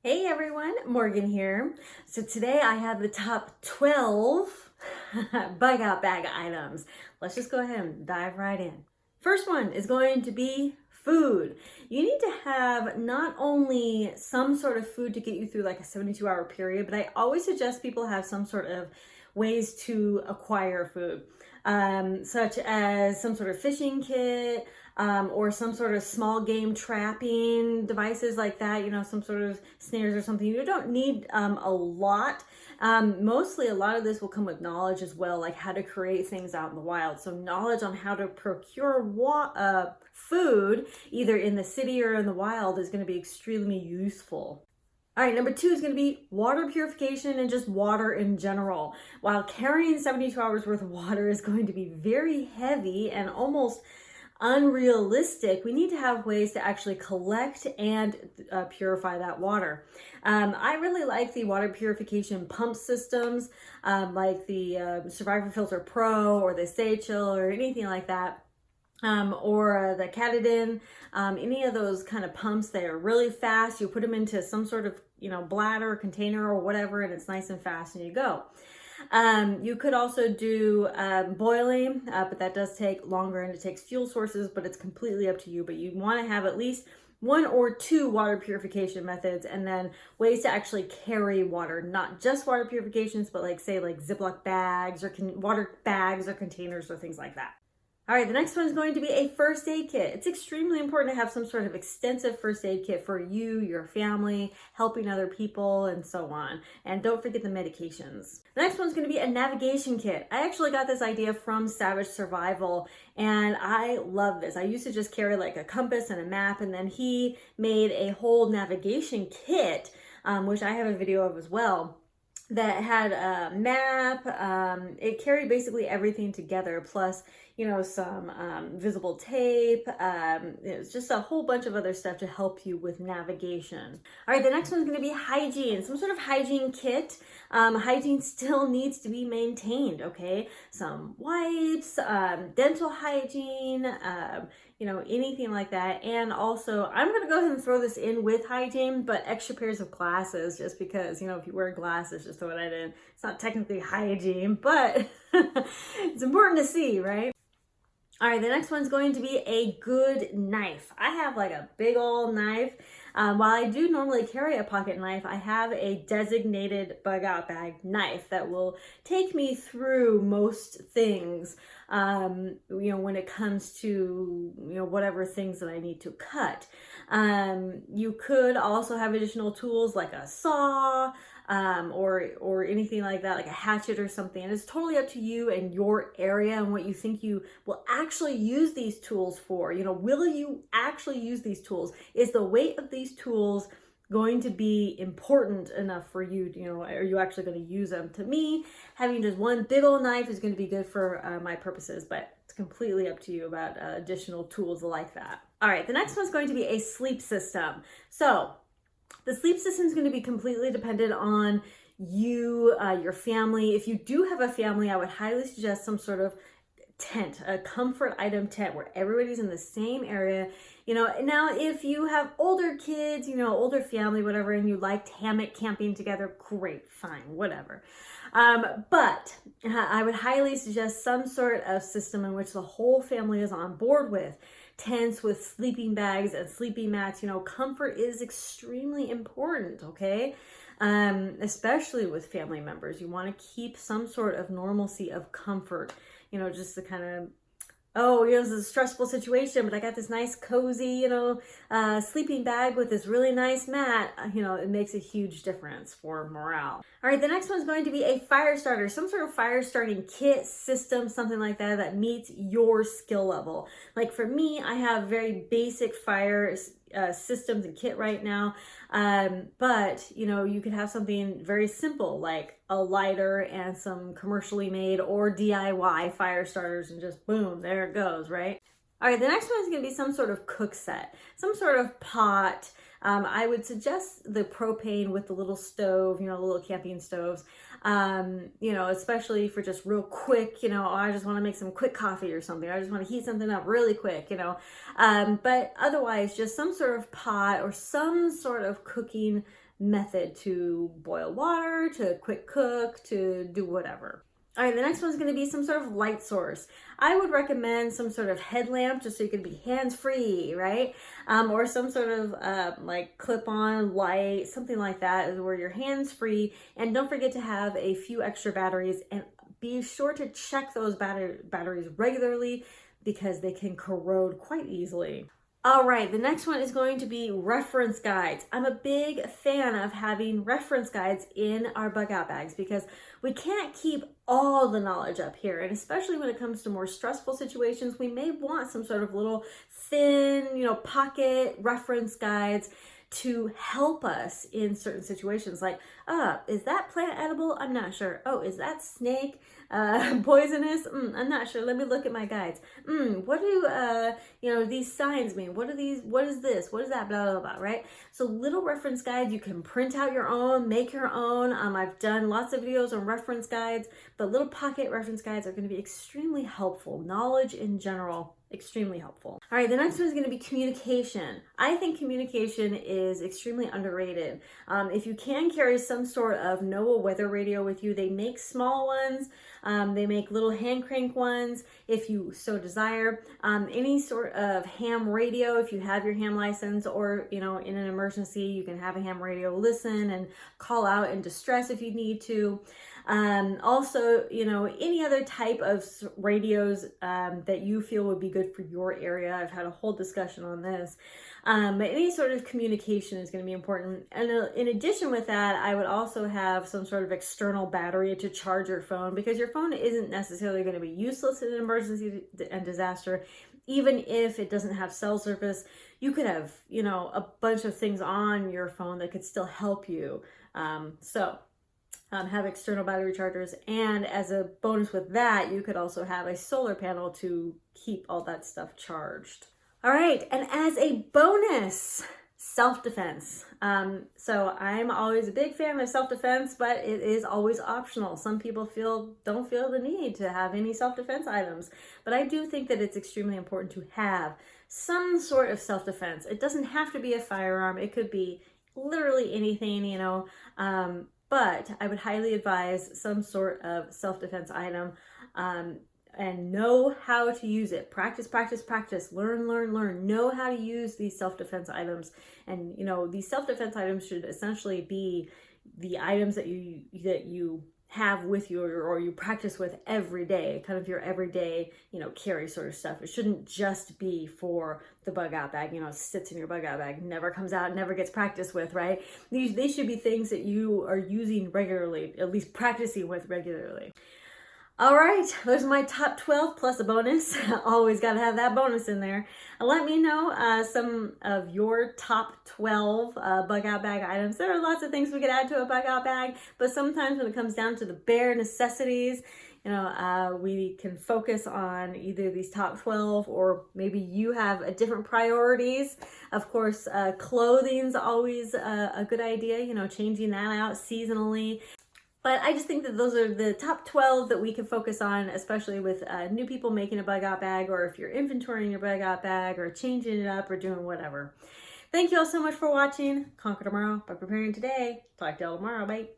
Hey everyone, Morgan here. So today I have the top 12 bug out bag items. Let's just go ahead and dive right in. First one is going to be food. You need to have not only some sort of food to get you through like a 72-hour period, but I always suggest people have some sort of ways to acquire food, such as some sort of fishing kit, or some sort of small game trapping devices like that, some sort of snares or something. You don't need a lot. Mostly a lot of this will come with knowledge as well, like how to create things out in the wild. So knowledge on how to procure food, either in the city or in the wild, is going to be extremely useful. All right, number 2 is going to be water purification and just water in general. While carrying 72 hours worth of water is going to be very heavy and almost unrealistic, we need to have ways to actually collect and purify that water. I really like the water purification pump systems, like the Survivor Filter Pro or the Seychelles or anything like that. Or the Catadin, any of those kind of pumps. They are really fast. You put them into some sort of bladder, container, or whatever, and it's nice and fast, and you go. You could also do boiling, but that does take longer and it takes fuel sources, but it's completely up to you. But you want to have at least 1 or 2 water purification methods, and then ways to actually carry water, not just water purifications, but like Ziploc bags or water bags or containers or things like that. All right, the next one is going to be a first aid kit. It's extremely important to have some sort of extensive first aid kit for you, your family, helping other people, and so on. And don't forget the medications. The next one's going to be a navigation kit. I actually got this idea from Savage Survival, and I love this. I used to just carry like a compass and a map, and then he made a whole navigation kit, which I have a video of as well, that had a map. It carried basically everything together, plus some visible tape. It was just a whole bunch of other stuff to help you with navigation. All right, the next one's going to be hygiene, some sort of hygiene kit. Hygiene still needs to be maintained, okay? Some wipes, dental hygiene, anything like that. And also, I'm going to go ahead and throw this in with hygiene, but extra pairs of glasses, just because, if you wear glasses, just throw that in. It's not technically hygiene, but it's important to see, right? All right, the next one's going to be a good knife. I have like a big old knife. While I do normally carry a pocket knife, I have a designated bug out bag knife that will take me through most things, when it comes to, whatever things that I need to cut. You could also have additional tools like a saw, or anything like that, like a hatchet or something. And it's totally up to you and your area and what you think you will actually use these tools for. Will you actually use these tools? Is the weight of these tools going to be important enough for you? Are you actually going to use them? To me, having just one big old knife is going to be good for my purposes, but it's completely up to you about additional tools like that. All right, the next one's going to be a sleep system. So the sleep system is going to be completely dependent on you, your family. If you do have a family, I would highly suggest some sort of tent, a comfort item tent where everybody's in the same area. Now if you have older kids, older family, whatever, and you like hammock camping together, great, fine, whatever. But I would highly suggest some sort of system in which the whole family is on board with. Tents with sleeping bags and sleeping mats. Comfort is extremely important, okay? Especially with family members. You want to keep some sort of normalcy of comfort, just to kind of, this is a stressful situation, but I got this nice cozy, sleeping bag with this really nice mat. It makes a huge difference for morale. All right, the next one's going to be a fire starter, some sort of fire starting kit, system, something like that meets your skill level. Like for me, I have very basic fire systems and kit right now. But you could have something very simple like a lighter and some commercially made or DIY fire starters, and just boom, there it goes, right? All right, the next one is going to be some sort of cook set, some sort of pot. I would suggest the propane with the little stove, the little camping stoves, especially for just real quick, I just want to make some quick coffee or something. I just want to heat something up really quick, but otherwise just some sort of pot or some sort of cooking method to boil water, to quick cook, to do whatever. All right, the next one's going to be some sort of light source. I would recommend some sort of headlamp just so you can be hands-free, right? Or some sort of like clip-on light, something like that, where you're hands-free. And don't forget to have a few extra batteries, and be sure to check those batteries regularly because they can corrode quite easily. All right, the next one is going to be reference guides. I'm a big fan of having reference guides in our bug out bags because we can't keep all the knowledge up here. And especially when it comes to more stressful situations, we may want some sort of little thin, pocket reference guides to help us in certain situations. Like, is that plant edible? I'm not sure. Oh, is that snake poisonous? I'm not sure. Let me look at my guides. What do these signs mean? What are these? What is this? What is that? Blah, blah, blah, right? So little reference guides, you can print out your own, make your own. I've done lots of videos on reference guides, but little pocket reference guides are going to be extremely helpful. Knowledge in general, extremely helpful. All right, the next one is going to be communication. I think communication is extremely underrated. If you can carry some sort of NOAA weather radio with you, they make small ones. They make little hand crank ones if you so desire. Any sort of ham radio, if you have your ham license, or in an emergency, you can have a ham radio, listen and call out in distress if you need to. Also, any other type of radios that you feel would be good for your area. I've had a whole discussion on this. But any sort of communication is going to be important. And in addition with that, I would also have some sort of external battery to charge your phone, because your phone isn't necessarily going to be useless in an emergency and disaster. Even if it doesn't have cell service, you could have, a bunch of things on your phone that could still help you. Have external battery chargers, and as a bonus with that, you could also have a solar panel to keep all that stuff charged. All right, and as a bonus, self-defense. So I'm always a big fan of self-defense, but it is always optional. Some people don't feel the need to have any self-defense items, but I do think that it's extremely important to have some sort of self-defense. It doesn't have to be a firearm. It could be literally anything, but I would highly advise some sort of self-defense item, and know how to use it. Practice, practice, practice. Learn, learn, learn. Know how to use these self-defense items. And these self-defense items should essentially be the items that you have with you, or you practice with every day, kind of your everyday, carry sort of stuff. It shouldn't just be for the bug out bag, sits in your bug out bag, never comes out, never gets practiced with, right? They should be things that you are using regularly, at least practicing with regularly. All right, those are my top 12 plus a bonus. Always got to have that bonus in there. Let me know some of your top 12 bug out bag items. There are lots of things we could add to a bug out bag, but sometimes when it comes down to the bare necessities, we can focus on either these top 12, or maybe you have a different priorities. Of course, clothing's always a good idea, changing that out seasonally. But I just think that those are the top 12 that we can focus on, especially with new people making a bug out bag, or if you're inventorying your bug out bag, or changing it up, or doing whatever. Thank you all so much for watching. Conquer tomorrow by preparing today. Talk to y'all tomorrow. Bye.